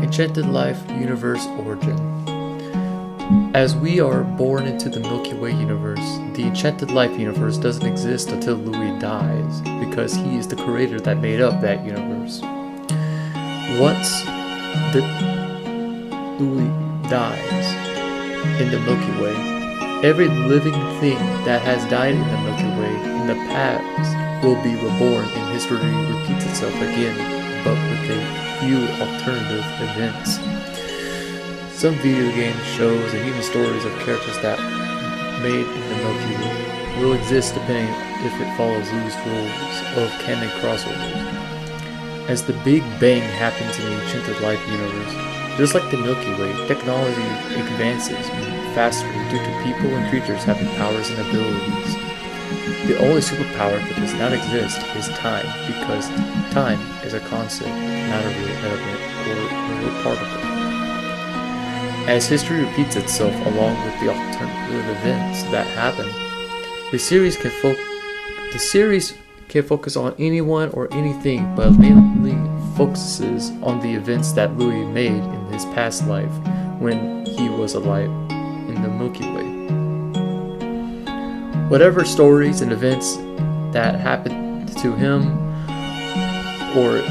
Enchanted Life Universe Origin. As we are born into the Milky Way universe, the Enchanted Life universe doesn't exist until Louis dies, because he is the creator that made up that universe. Once Louis dies in the Milky Way, every living thing that has died in the Milky Way in the past will be reborn and history repeats itself again, but with a few alternative events. Some video games, shows, and even stories of characters that made in the Milky Way will exist depending if it follows Louis' rules of canon crossovers. As the Big Bang happens in the Enchanted Life universe, just like the Milky Way, technology advances faster due to people and creatures having powers and abilities. The only superpower that does not exist is time, because time is a concept, not a real element or a real particle. As history repeats itself along with the alternative events that happen, the series can focus on anyone or anything, but mainly focuses on the events that Louis made in his past life when he was alive in the Milky Way. Whatever stories and events that happened to him or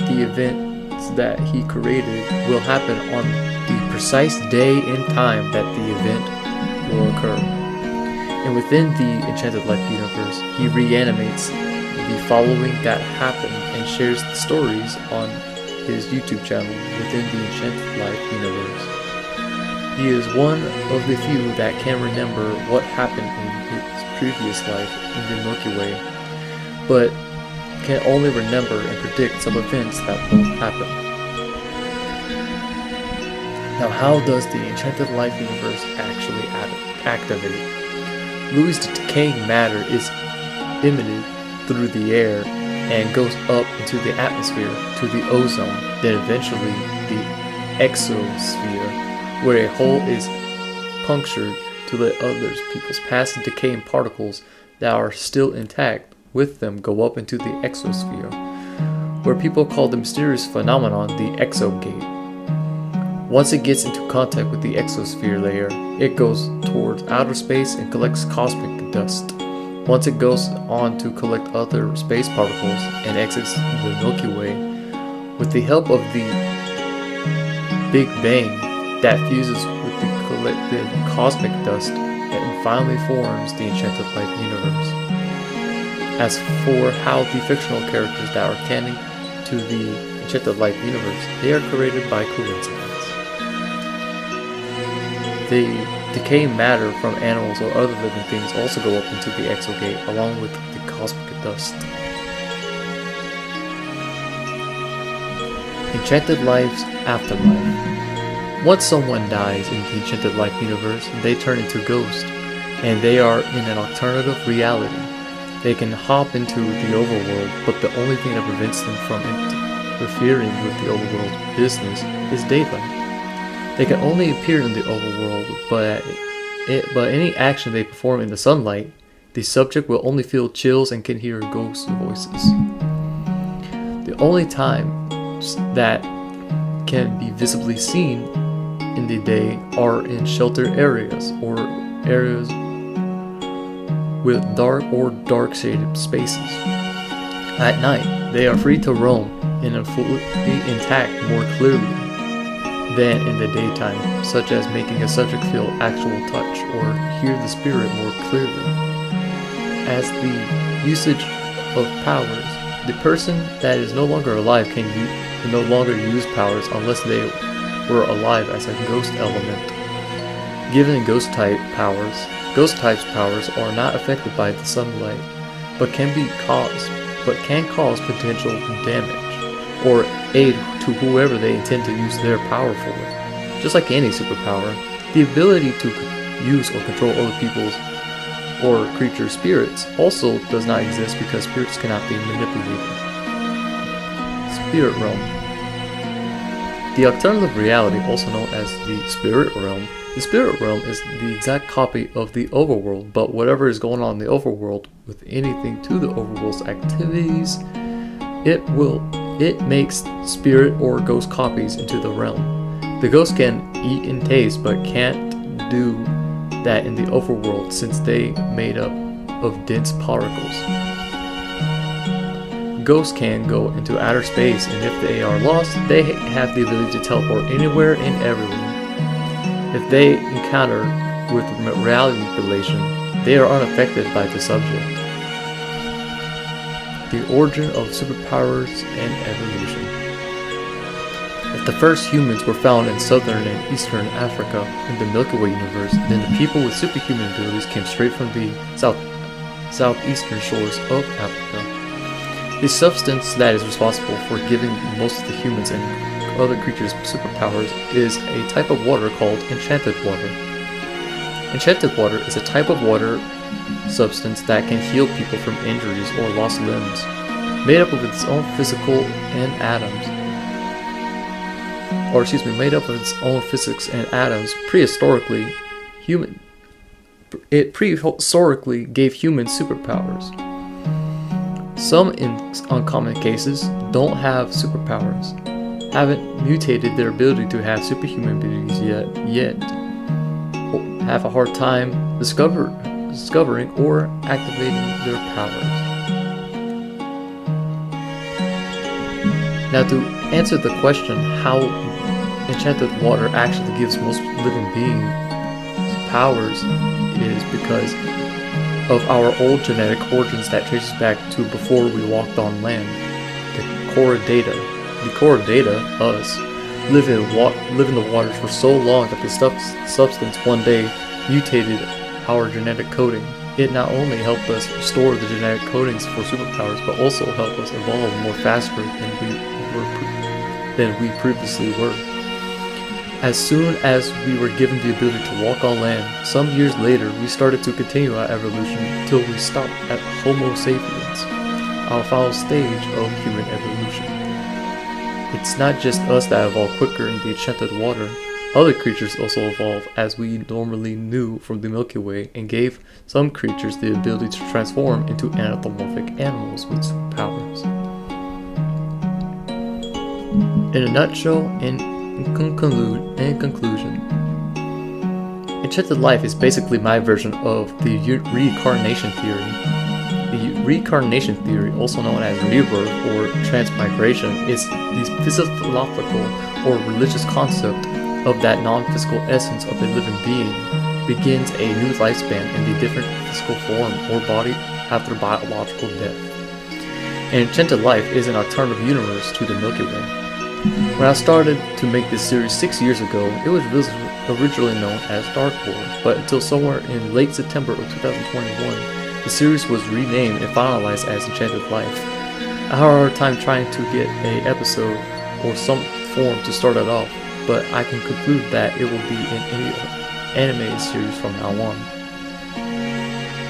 the events that he created will happen on the precise day and time that the event will occur. And within the Enchanted Life universe, he reanimates the following that happened and shares the stories on his YouTube channel within the Enchanted Life universe. He is one of the few that can remember what happened in his previous life in the Milky Way, but can only remember and predict some events that will happen. Now, how does the Enchanted Life universe actually activate? Louis' decaying matter is emitted through the air and goes up into the atmosphere to the ozone, then eventually the exosphere, where a hole is punctured to let others people's past decaying particles that are still intact with them go up into the exosphere, where people call the mysterious phenomenon the exogate. Once it gets into contact with the exosphere layer, it goes towards outer space and collects cosmic dust. Once it goes on to collect other space particles and exits the Milky Way, with the help of the Big Bang that fuses with the collected cosmic dust and finally forms the Enchanted Life universe. As for how the fictional characters that are canon to the Enchanted Life universe, they are created by coincidence. The decaying matter from animals or other living things also go up into the exogate along with the cosmic dust. Enchanted Life's Afterlife. Once someone dies in the Enchanted Life universe, they turn into ghosts, and they are in an alternative reality. They can hop into the overworld, but the only thing that prevents them from interfering with the overworld's business is daylight. They can only appear in the overworld, but any action they perform in the sunlight, the subject will only feel chills and can hear ghost voices. The only times that can be visibly seen in the day are in sheltered areas or areas with dark or dark shaded spaces. At night, they are free to roam and are fully intact more clearly than in the daytime, such as making a subject feel actual touch or hear the spirit more clearly. As the usage of powers, the person that is no longer alive can no longer use powers unless they were alive as a ghost element. Given ghost types' powers are not affected by the sunlight, but can cause potential damage or aid to whoever they intend to use their power for. Just like any superpower, the ability to use or control other people's or creatures' spirits also does not exist because spirits cannot be manipulated. Spirit Realm. The alternative reality, also known as the Spirit Realm, the Spirit Realm is the exact copy of the overworld, but whatever is going on in the overworld with anything to the overworld's activities, it will It makes spirit or ghost copies into the realm. The ghost can eat and taste, but can't do that in the overworld since they made up of dense particles. Ghosts can go into outer space, and if they are lost, they have the ability to teleport anywhere and everywhere. If they encounter with reality manipulation, they are unaffected by the subject. The origin of superpowers and evolution. If the first humans were found in southern and eastern Africa in the Milky Way universe, then the people with superhuman abilities came straight from the southeastern shores of Africa. The substance that is responsible for giving most of the humans and other creatures superpowers is a type of water called enchanted water. Enchanted water is a type of water substance that can heal people from injuries or lost limbs, made up of its own physical and atoms. Made up of its own physics and atoms. Prehistorically gave humans superpowers. Some, in uncommon cases, don't have superpowers, haven't mutated their ability to have superhuman abilities yet, have a hard time discovering or activating their powers. Now, to answer the question how enchanted water actually gives most living beings powers is because of our old genetic origins that traces back to before we walked on land. The core data, us, live in the waters for so long that the substance one day mutated our genetic coding. It not only helped us restore the genetic codings for superpowers, but also helped us evolve more faster than we previously were. As soon as we were given the ability to walk on land, some years later we started to continue our evolution until we stopped at Homo sapiens, our final stage of human evolution. It's not just us that evolved quicker in the enchanted water. Other creatures also evolved as we normally knew from the Milky Way, and gave some creatures the ability to transform into anthropomorphic animals with superpowers. In a nutshell, in conclusion, Enchanted Life is basically my version of the Recarnation theory. The Recarnation theory, also known as rebirth or transmigration, is the philosophical or religious concept of that non-physical essence of a living being begins a new lifespan in the different physical form or body after biological death. And Enchanted Life is an alternative universe to the Milky Way. When I started to make this series 6 years ago, it was originally known as Dark World, but until somewhere in late September of 2021, the series was renamed and finalized as Enchanted Life. I had a hard time trying to get an episode or some form to start it off, but I can conclude that it will be in any animated series from now on.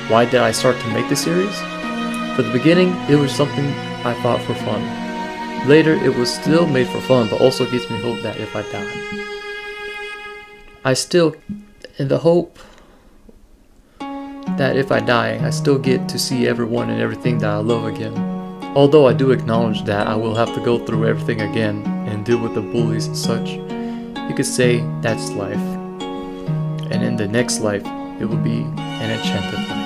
Why did I start to make the series? For the beginning, it was something I thought for fun. Later, it was still made for fun, but also gives me hope that if I die, I still get to see everyone and everything that I love again. Although I do acknowledge that I will have to go through everything again and deal with the bullies and such. You could say that's life. And in the next life, it will be an enchanted life.